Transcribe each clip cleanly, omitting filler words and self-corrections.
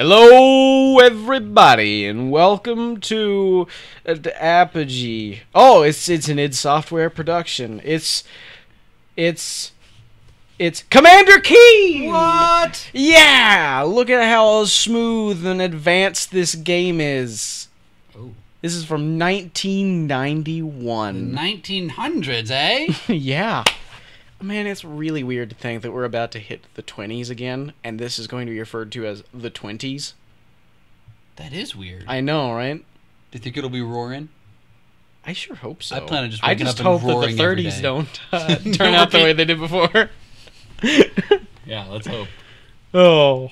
Hello, everybody, and welcome to the Apogee. Oh, it's an id Software production. It's Commander Key. What? Yeah, look at how smooth and advanced this game is. Oh, This is from 1991. the 1900s, eh? Yeah. Man, it's really weird to think that we're about to hit the 20s again, and this is going to be referred to as the 20s. That is weird. I know, right? Do you think it'll be roaring? I sure hope so. I plan on just I waking just up hope and that the roaring every 30s day. don't turn out the way they did before. Yeah, let's hope. Oh.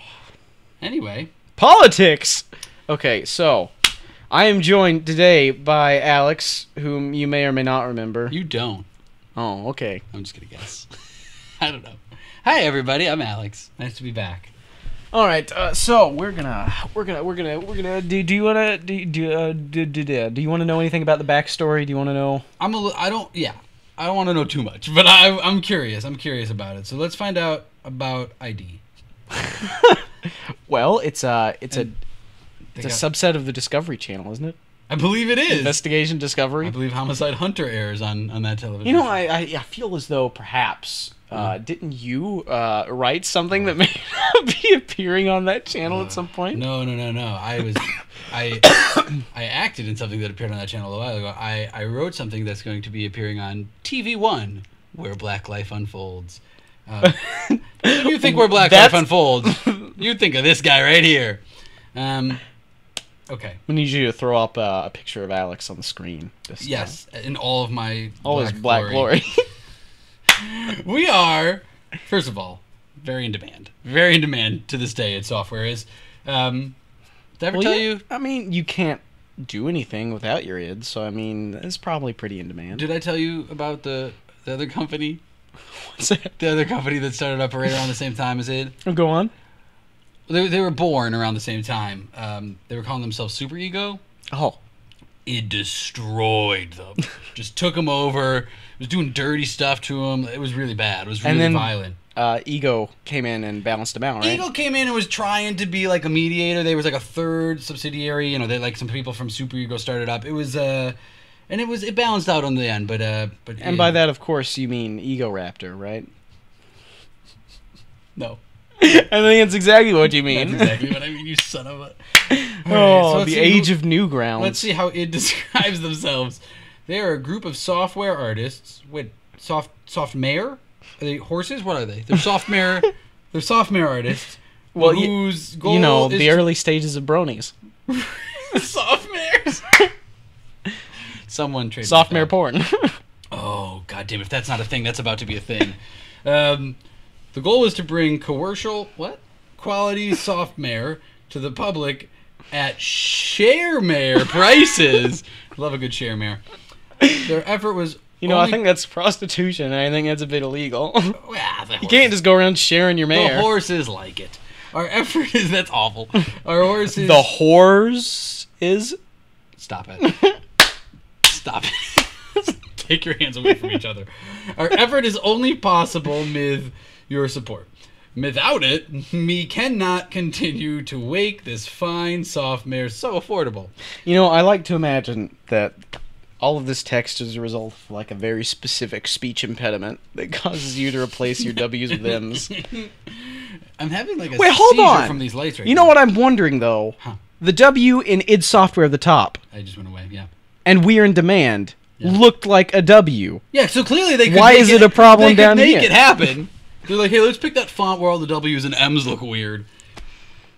Anyway. Politics! Okay, so, I am joined today by Alex, whom you may or may not remember. You don't. Oh, okay. I'm just gonna guess. I don't know. Hi, everybody. I'm Alex. Nice to be back. All right, so we're gonna do you wanna do you wanna know anything about the backstory? Do you wanna know? I don't want to know too much, but I'm curious. I'm curious about it. So let's find out about ID. Well, it's a got- subset of the Discovery Channel, isn't it? I believe it is. Investigation Discovery. I believe Homicide Hunter airs on that television. You know, I feel as though perhaps didn't you write something that may be appearing on that channel at some point? No. I acted in something that appeared on that channel a while ago. I wrote something that's going to be appearing on TV One, Where Black Life Unfolds. When you think Where Black Life Unfolds, you think of this guy right here. Okay. We need you to throw up a picture of Alex on the screen. Yes, in all of my his black glory. We are, first of all, very in demand. Very in demand to this day. Software is. Did I ever tell you? I mean, you can't do anything without your id, so I mean, it's probably pretty in demand. Did I tell you about the other company? What's that? The other company that started up right around the same time as it? Go on. They were born around the same time. They were calling themselves Super Ego. Oh. It destroyed them. Just took them over. It was doing dirty stuff to them. It was really bad. It was really violent. Ego came in and balanced them out, right? Ego came in and was trying to be like a mediator. There was like a third subsidiary. You know, they like some people from Super Ego started up. It was and it balanced out on the end. But and by that, of course, you mean Ego Raptor, right? No. I think that's exactly what you mean. That's exactly what I mean, you son of a... Oh, the age of Newgrounds. Let's see how it describes themselves. They are a group of software artists. Wait, softmare? Are they horses? What are they? They're softmare. They're softmare artists. Well, whose goal you know, is the early stages of bronies. Softmares. Someone traded Softmare porn. Oh, goddamn! If that's not a thing, that's about to be a thing. The goal is to bring quality softmare to the public at sharemare prices. Love a good sharemare. Their effort was... I think that's prostitution, and I think that's a bit illegal. You can't just go around sharing your mare. The horses like it. Our effort is... That's awful. Our horses... The whores is... Stop it. Stop it. Take your hands away from each other. Our effort is only possible with your support. Without it, me cannot continue to make this fine softmare so affordable. I like to imagine that all of this text is a result of like a very specific speech impediment that causes you to replace your W's with M's. I'm having like a seizure from these lights right now. You know what I'm wondering though? Huh. The W in id Software at the top. I just went away, yeah. And we're in demand. Yeah. Looked like a W. Yeah, so clearly they could Why is it a problem down here? They could make it happen. They're like, hey, let's pick that font where all the W's and M's look weird.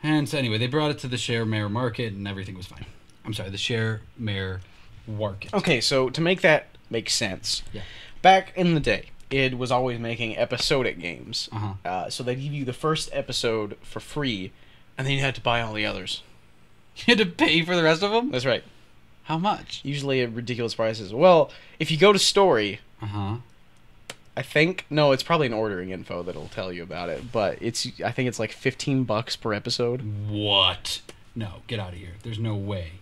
And so anyway, they brought it to the sharemare market and everything was fine. I'm sorry, the sharemare market. Okay, so to make that make sense, yeah. Back in the day, id was always making episodic games. Uh-huh. So they'd give you the first episode for free, and then you had to buy all the others. You had to pay for the rest of them? That's right. How much? Usually at ridiculous prices. Well, if you go to Story... I think it's probably an ordering info that'll tell you about it, but I think it's like $15 per episode. What? No, get out of here. There's no way.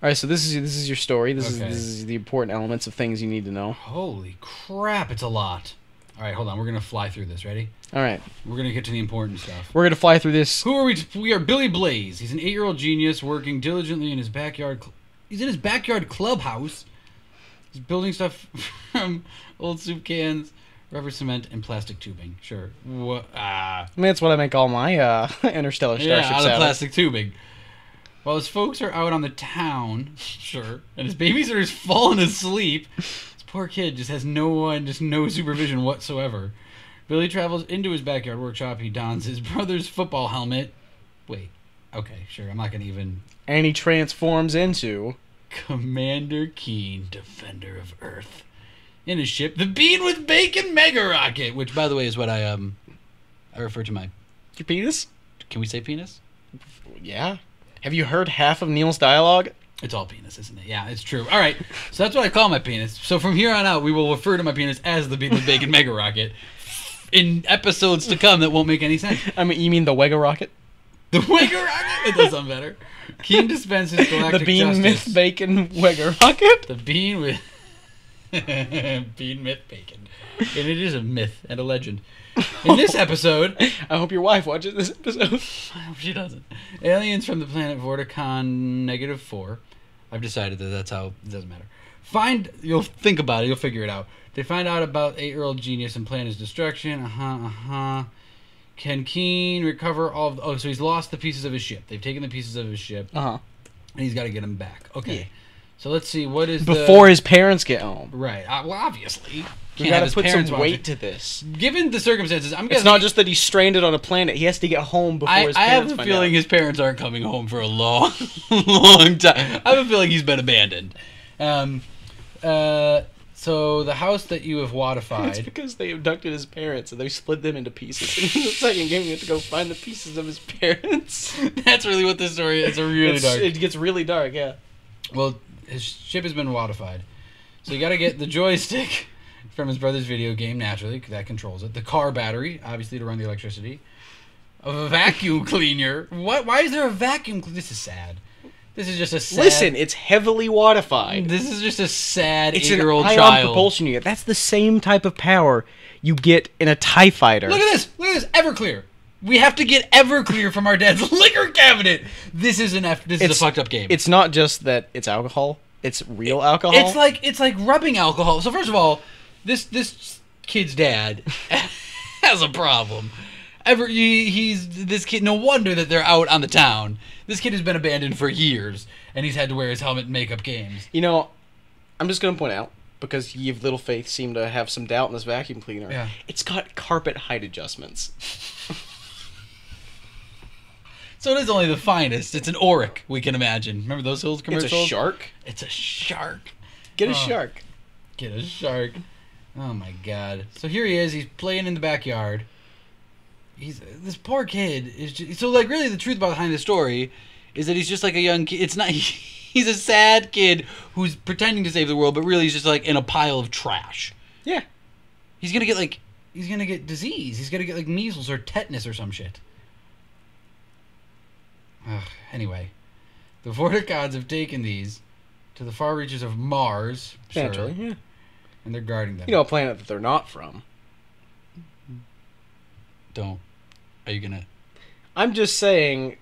All right, so this is your story. This is the important elements of things you need to know. Holy crap! It's a lot. All right, hold on. We're gonna fly through this. Ready? All right. We're gonna get to the important stuff. We're gonna fly through this. Who are we? We are Billy Blaze. He's an 8-year-old genius working diligently in his backyard. He's in his backyard clubhouse. He's building stuff from old soup cans, rubber cement, and plastic tubing. Sure. What? I mean, that's what I make all my interstellar starships out of out plastic tubing. While his folks are out on the town, sure, and his babysitter's fallen asleep, this poor kid just has no supervision whatsoever. Billy travels into his backyard workshop. He dons his brother's football helmet. Wait, okay, sure, I'm not gonna even. And he transforms into Commander Keen, Defender of Earth. In his ship, the Bean with Bacon Megarocket, which, by the way, is what I refer to my... your penis? Can we say penis? Yeah. Have you heard half of Neil's dialogue? It's all penis, isn't it? Yeah, it's true. All right, so that's what I call my penis. So from here on out, we will refer to my penis as the Bean with Bacon Megarocket in episodes to come that won't make any sense. I mean, you mean the Megarocket? The Megarocket? It does sound better. Keen dispenses galactic the Bean justice. Myth Bacon Megarocket? The Bean with... Bean Myth Bacon. And it is a myth and a legend. In this episode... I hope your wife watches this episode. I hope she doesn't. Aliens from the planet Vorticon -4. I've decided that that's how... It doesn't matter. You'll think about it. You'll figure it out. They find out about 8-year-old genius and plan his destruction. Can Keen recover all of... Oh, so he's lost the pieces of his ship. They've taken the pieces of his ship. Uh-huh. And he's got to get them back. Okay. Yeah. So let's see. What is Before his parents get home. Right. Well, obviously. We gotta put some weight to this. Given the circumstances, I'm guessing... It's not just that he's stranded on a planet. He has to get home before his parents I have a find feeling out. his parents aren't coming home for a long, long time. I have a feeling he's been abandoned. So the house that you have wadified... It's because they abducted his parents and they split them into pieces. In the second game, you have to go find the pieces of his parents. That's really what this story is. It's really dark. It gets really dark, yeah. Well, his ship has been wadified. So you got to get the joystick from his brother's video game, naturally, 'cause that controls it. The car battery, obviously, to run the electricity. A vacuum cleaner. What? Why is there a vacuum cleaner? This is sad. This is just a sad... Listen, it's heavily wadified. This is just a sad It's 8-year-old an ion child. propulsion unit. That's the same type of power you get in a TIE fighter. Look at this. Look at this. Everclear. We have to get Everclear from our dad's liquor cabinet. This is This is a fucked up game. It's not just that it's alcohol. It's real alcohol. It's like rubbing alcohol. So first of all, this kid's dad has a problem. This kid. No wonder that they're out on the town. This kid has been abandoned for years, and he's had to wear his helmet and make up games. You know, I'm just gonna point out, because ye of little faith seem to have some doubt in this vacuum cleaner. Yeah. It's got carpet height adjustments. So it is only the finest. It's an Auric, we can imagine. Remember those Hills commercials? It's a shark. It's a shark. Get a shark. Get a shark. Oh my god. So here he is. He's playing in the backyard. This poor kid is just, so like really the truth behind the story is that he's just like a young kid. It's not he's a sad kid who's pretending to save the world, but really he's just like in a pile of trash. Yeah. He's gonna get disease. He's gonna get like measles or tetanus or some shit. Anyway, the Vorticons have taken these to the far reaches of Mars. Naturally, yeah. And they're guarding them. You know, a planet that they're not from. Are you gonna... I'm just saying,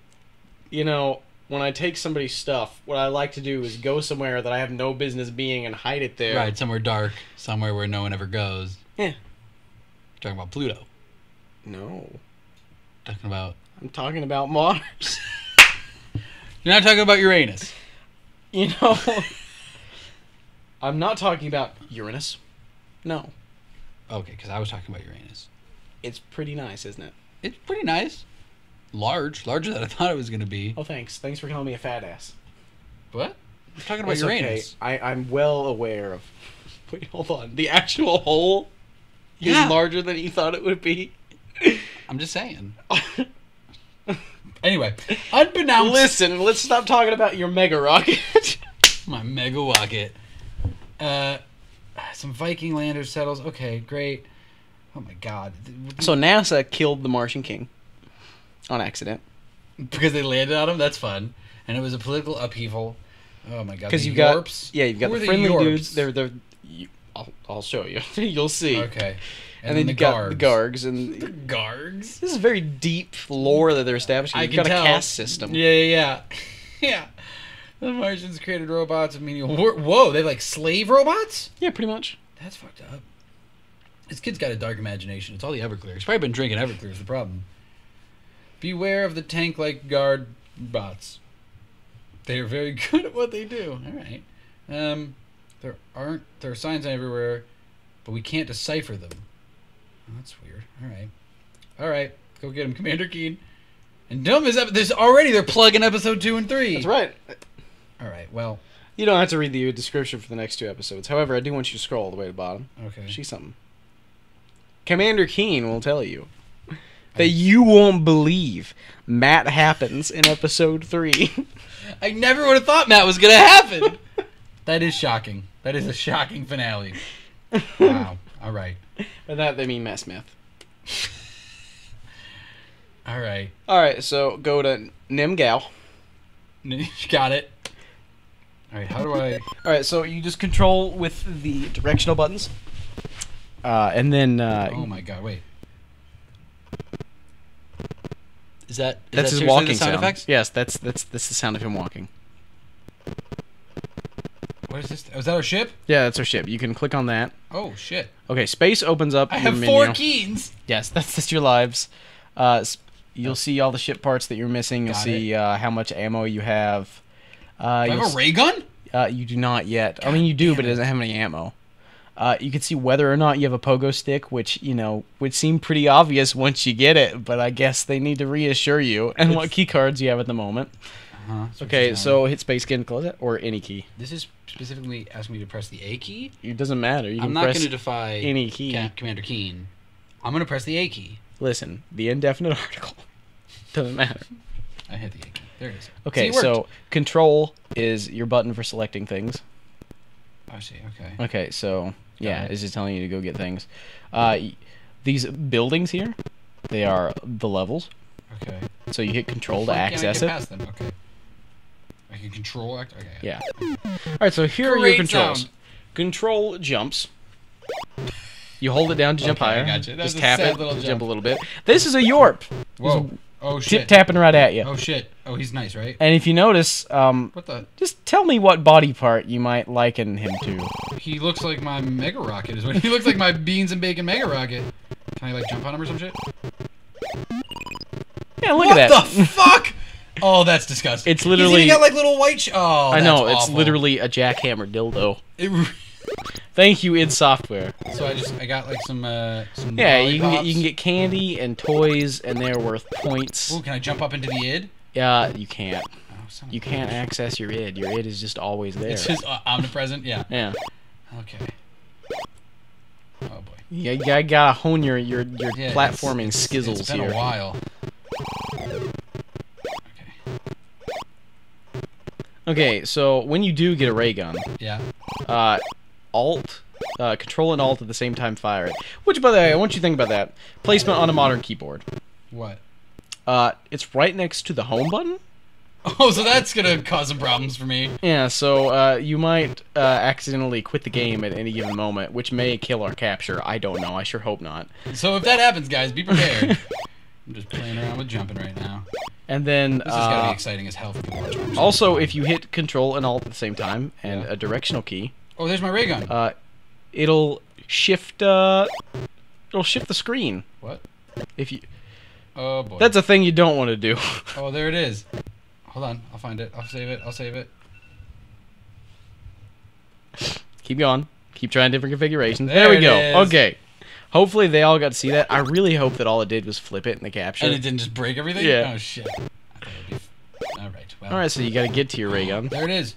you know, when I take somebody's stuff, what I like to do is go somewhere that I have no business being and hide it there. Right, somewhere dark, somewhere where no one ever goes. Yeah. You're talking about Pluto. No. I'm talking about Mars. You're not talking about Uranus. You know, I'm not talking about Uranus. No. Okay, because I was talking about Uranus. It's pretty nice, isn't it? It's pretty nice. Larger than I thought it was going to be. Oh, thanks. Thanks for calling me a fat ass. What? I'm talking about It's Uranus. Okay. I'm well aware of... Wait, hold on. The actual hole is larger than you thought it would be. I'm just saying. Anyway, unbeknownst... Listen, let's stop talking about your Megarocket. My Megarocket. Some Viking lander settles. Okay, great. Oh my god. So NASA killed the Martian King. On accident. Because they landed on him? That's fun. And it was a political upheaval. Oh my god. Because you've Yorps? got... Yeah, you've got the friendly dudes. I'll show you. You'll see. Okay. And then you got the Gargs. The Gargs? This is very deep lore that they're establishing. You've got a caste system. Yeah. Yeah. The Martians created robots of menial work. Whoa, they like slave robots? Yeah, pretty much. That's fucked up. This kid's got a dark imagination. It's all the Everclear. He's probably been drinking Everclear is the problem. Beware of the tank-like guard bots. They are very good at what they do. All right. There are signs everywhere, but we can't decipher them. Oh, that's weird. All right. Go get him, Commander Keen. And don't miss they're plugging episode 2 and 3. That's right. All right. Well, you don't have to read the description for the next 2 episodes. However, I do want you to scroll all the way to the bottom. Okay. See something. Commander Keen will tell you that you won't believe Matt happens in episode 3. I never would have thought Matt was gonna happen. That is shocking. That is a shocking finale. Wow. All right. By that they mean Matt Smith. All right. All right. So go to Nimgal. Got it. All right. How do I? All right. So you just control with the directional buttons, and then. Oh my God! Wait. Is that his walking sound? Effects? Yes, that's the sound of him walking. What is this? Oh, is that our ship? Yeah, that's our ship. You can click on that. Oh shit! Okay, space opens up. I have 4 keys. Yes, that's your lives. You'll see all the ship parts that you're missing. You'll see how much ammo you have. Do I have a ray gun? You do not yet. I mean, you do, but it doesn't have any ammo. You can see whether or not you have a pogo stick, which, would seem pretty obvious once you get it, but I guess they need to reassure you, and what key cards you have at the moment. Okay, so hit space again to close it, or any key. This is specifically asking me to press the A key? It doesn't matter. You can I'm not going to defy any key. Commander Keen. I'm going to press the A key. Listen, the indefinite article. Doesn't matter. I hit the A key. There it is. Okay, so control is your button for selecting things. I see, okay. Okay, so, yeah, it's just telling you to go get things. These buildings here, they are the levels. Okay. So you hit control to access it. Past them? Okay. I can control act. Okay. Yeah. Alright, so here are your controls. Sound. Control jumps. You hold it down to jump higher. I gotcha. Just tap it, jump a little bit. This is a Yorp. Whoa. Oh shit. Tip tapping right at you. Oh shit. Oh, he's nice, right? And if you notice, what the? Just tell me what body part you might liken him to. He looks like my Megarocket. He looks like my beans and bacon Megarocket. Can I like jump on him or some shit? Yeah, look at that. What the fuck? Oh, that's disgusting. It's literally. He's even got like little white. Oh, I know. That's it's awful. literally a jackhammer dildo. Thank you, id Software. So I got like some yeah, you can get candy and toys, and they're worth points. Ooh, can I jump up into the id? Yeah, you can't. Oh, you can't access your id. Your id is just always there. It's just omnipresent. Yeah. Yeah. Okay. Oh boy. Yeah, you gotta hone your platforming skizzles It's been here. a while. Okay, so when you do get a ray gun, yeah, Control and Alt at the same time fire it. Which, by the way, I want you to think about that. Placement on a modern keyboard. What? It's right next to the home button. Oh, so that's gonna cause some problems for me. Yeah, so you might accidentally quit the game at any given moment, which may kill our capture. I don't know. I sure hope not. So if that happens, guys, be prepared. I'm just playing around with jumping right now. And then this is gotta be exciting as hell. Also, if you hit Control and Alt at the same time and a directional key. Oh, there's my ray gun. It'll shift. It'll shift the screen. What? If you. Oh boy. That's a thing you don't want to do. Oh, there it is. Hold on, I'll find it. I'll save it. I'll save it. Keep going. Keep trying different configurations. There we go. Okay. Hopefully they all got to see that. I really hope that all it did was flip it in the capture. And it didn't just break everything? Yeah. Oh, shit. Alright, well. Alright, so you got to get to your ray gun. There it is.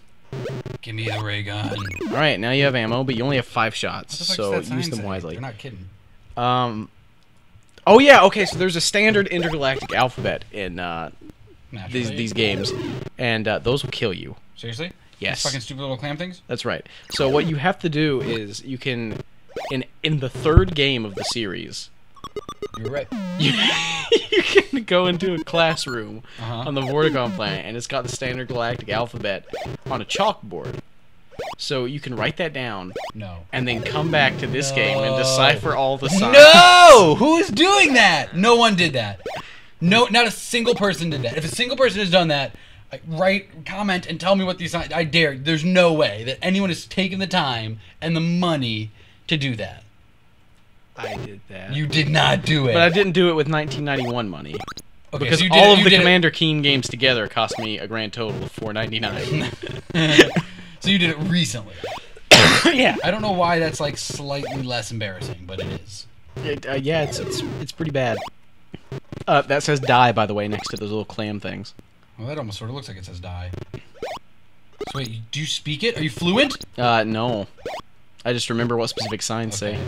Give me the ray gun. Alright, now you have ammo, but you only have 5 shots, so use them wisely. They're not kidding. Oh yeah, okay, so there's a standard intergalactic alphabet in these games, and those will kill you. Seriously? Yes. These fucking stupid little clam things? That's right. So what you have to do is you can, in the 3rd game of the series, you're right. You can go into a classroom on the Vorticon planet, and it's got the standard galactic alphabet on a chalkboard. So you can write that down No. and then come back to this game and decipher all the signs. No! Who is doing that? No one did that. No, not a single person did that. If a single person has done that, comment and tell me what these signs. I dare. There's no way that anyone has taken the time and the money to do that. I did that. You did not do it. But I didn't do it with 1991 money. Okay, because so you all of the Commander Keen games together cost me a grand total of $4.99. So you did it recently. Yeah. I don't know why that's like slightly less embarrassing, but it is. Yeah, it's pretty bad. That says die, by the way, next to those little clam things. Well, that almost sort of looks like it says die. So wait, do you speak it? Are you fluent? No. I just remember what specific signs say.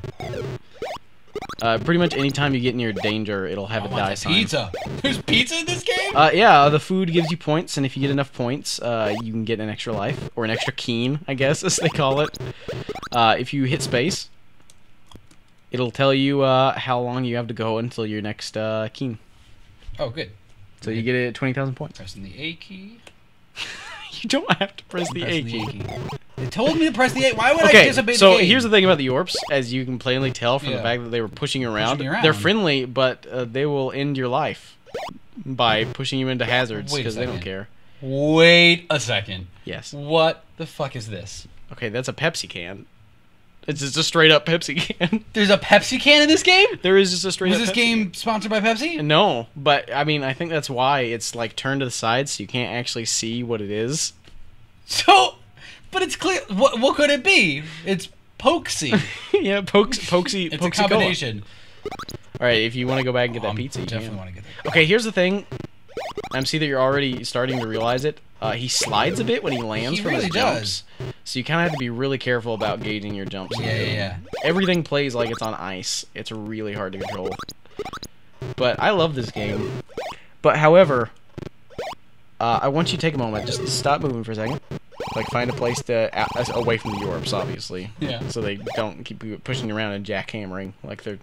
Pretty much anytime you get near danger, it'll have a die sign. Pizza. There's pizza in this game? Yeah, the food gives you points, and if you get enough points, you can get an extra life, or an extra keen, I guess, as they call it. If you hit space, it'll tell you how long you have to go until your next keen. Oh, good. So you get it at 20,000 points. Pressing the A key. You don't have to press the A key. They told me to press the A. Why would I disobey the so game? here's the thing about the Yorps, as you can plainly tell from the fact that they were pushing you around. They're friendly, but they will end your life by pushing you into hazards because they don't care. Wait a second. Yes. What the fuck is this? Okay, that's a Pepsi can. It's just a straight up Pepsi can. There's a Pepsi can in this game? There is just a straight up Was this game sponsored by Pepsi? No, but I mean, I think that's why it's like turned to the side so you can't actually see what it is. So, but it's clear. What could it be? It's Pokesy. Yeah, Pokesy. It's a combination. All right, if you want to go back and get that pizza, you definitely want to get that. Okay, here's the thing. I see that you're already starting to realize it. He slides a bit when he lands from his jumps. So you kind of have to be really careful about gauging your jumps. Yeah. Everything plays like it's on ice. It's really hard to control. But I love this game. But however, I want you to take a moment. Just stop moving for a second. Like, find a place to away from the Yorps, obviously. Yeah. So they don't keep pushing you around and jackhammering like they're.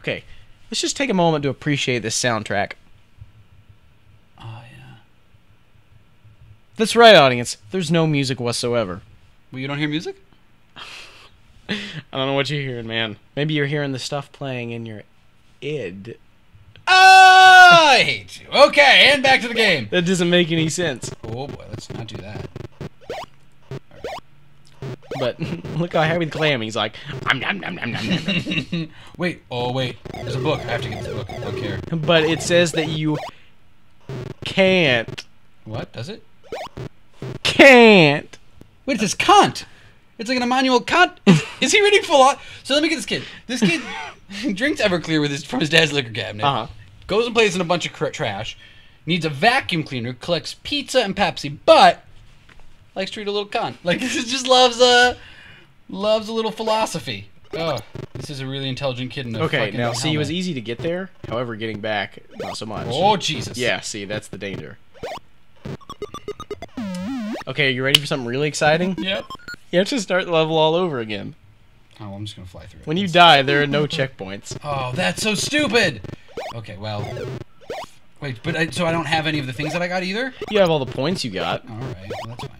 Okay, let's just take a moment to appreciate this soundtrack. Oh yeah. That's right, audience. There's no music whatsoever. Well, you don't hear music? I don't know what you're hearing, man. Maybe you're hearing the stuff playing in your id. I hate you. Okay, and back to the game. That doesn't make any sense. Oh boy, let's not do that. But look how happy the clam. He's like, nom, nom, nom, nom, nom. Wait, there's a book. I have to get this book. I don't care. But it says that you can't. What? Does it? Can't. Wait, it says Kant. It's like an Immanuel Kant. Is he reading full on? So let me get this kid. This kid drinks Everclear from his dad's liquor cabinet. Goes and plays in a bunch of trash. Needs a vacuum cleaner. Collects pizza and Pepsi, but likes to read a little cunt. Like, just loves a little philosophy. Oh, this is a really intelligent kid in a okay, now see, helmet. it was easy to get there. However, getting back, not so much. Oh, Jesus. Yeah, see, that's the danger. Okay, are you ready for something really exciting? Yep. You have to start the level all over again. Oh, I'm just going to fly through it. When you die, there are no checkpoints. Oh, that's so stupid! Okay, well... Wait, but so I don't have any of the things that I got either? You have all the points you got. Alright, well, that's fine.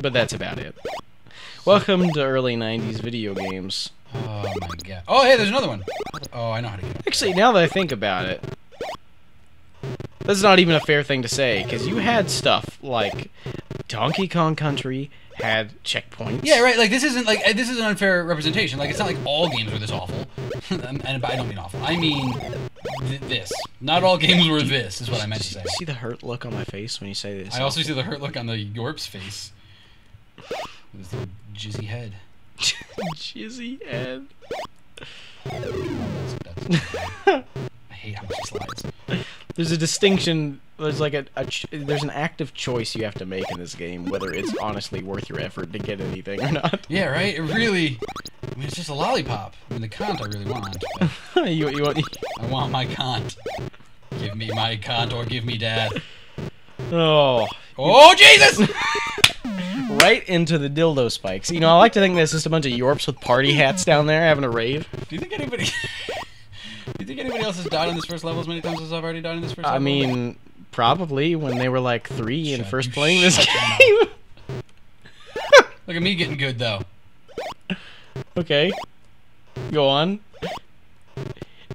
But that's about it. Welcome to early 90s video games. Oh my god. Oh, hey, there's another one! Oh, I know how to get it. Actually, now that I think about it, that's not even a fair thing to say, because you had stuff like Donkey Kong Country had checkpoints. Yeah, right. Like this is an unfair representation. Like it's not like all games were this awful, and I don't mean awful. I mean this. Not all games were this. Is what I meant to say. See the hurt look on my face when you say this. I also see the hurt look on the Yorp's face. With his little jizzy head. Jizzy head. That's I hate how much he slides. There's a distinction. There's like there's an active choice you have to make in this game, whether it's honestly worth your effort to get anything or not. Yeah, right. It really. I mean, it's just a lollipop. I mean, the Kant I really want. you want? I want my Kant. Give me my Kant or give me Dad. Oh. Oh Jesus! Right into the dildo spikes. You know, I like to think there's just a bunch of Yorps with party hats down there having a rave. Do you think anybody else has died on this first level as many times as I've already died on this first level? I mean, Probably when they were like 3 and Shut- first you playing this shut your game. Look at me getting good though. Okay. Go on.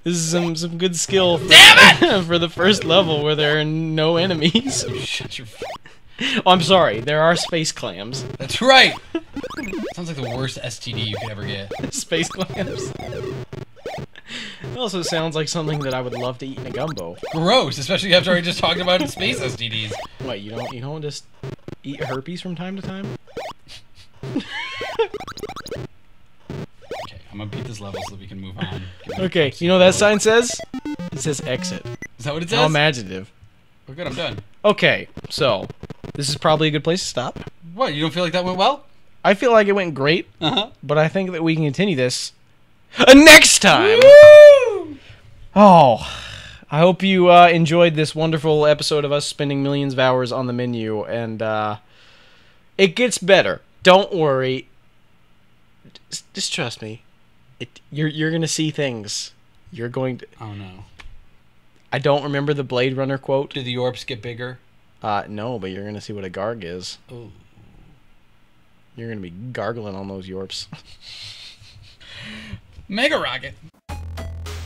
This is some good skill for, for the first level where there are no enemies. Shut your. Oh, I'm sorry. There are space clams. That's right. Sounds like the worst STD you could ever get. Space clams. It also sounds like something that I would love to eat in a gumbo. Gross, especially after I just talked about space STDs. What, you don't just eat herpes from time to time? Okay, I'm gonna beat this level so that we can move on. Okay, you know what that sign says? It says exit. Is that what it says? How imaginative. We're good, I'm done. Okay, so this is probably a good place to stop. What, you don't feel like that went well? I feel like it went great, Uh-huh. but I think that we can continue this next time. Woo! Oh, I hope you enjoyed this wonderful episode of us spending millions of hours on the menu, and it gets better. Don't worry. Just trust me. You're gonna see things. You're going to. Oh no. I don't remember the Blade Runner quote. Do the Yorps get bigger? No, but you're gonna see what a Garg is. Ooh. You're gonna be gargling on those Yorps. Megarocket.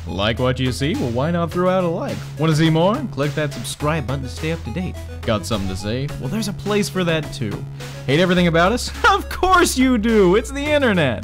Like what you see? Well, why not throw out a like? Want to see more? Click that subscribe button to stay up to date. Got something to say? Well, there's a place for that too. Hate everything about us? Of course you do! It's the internet!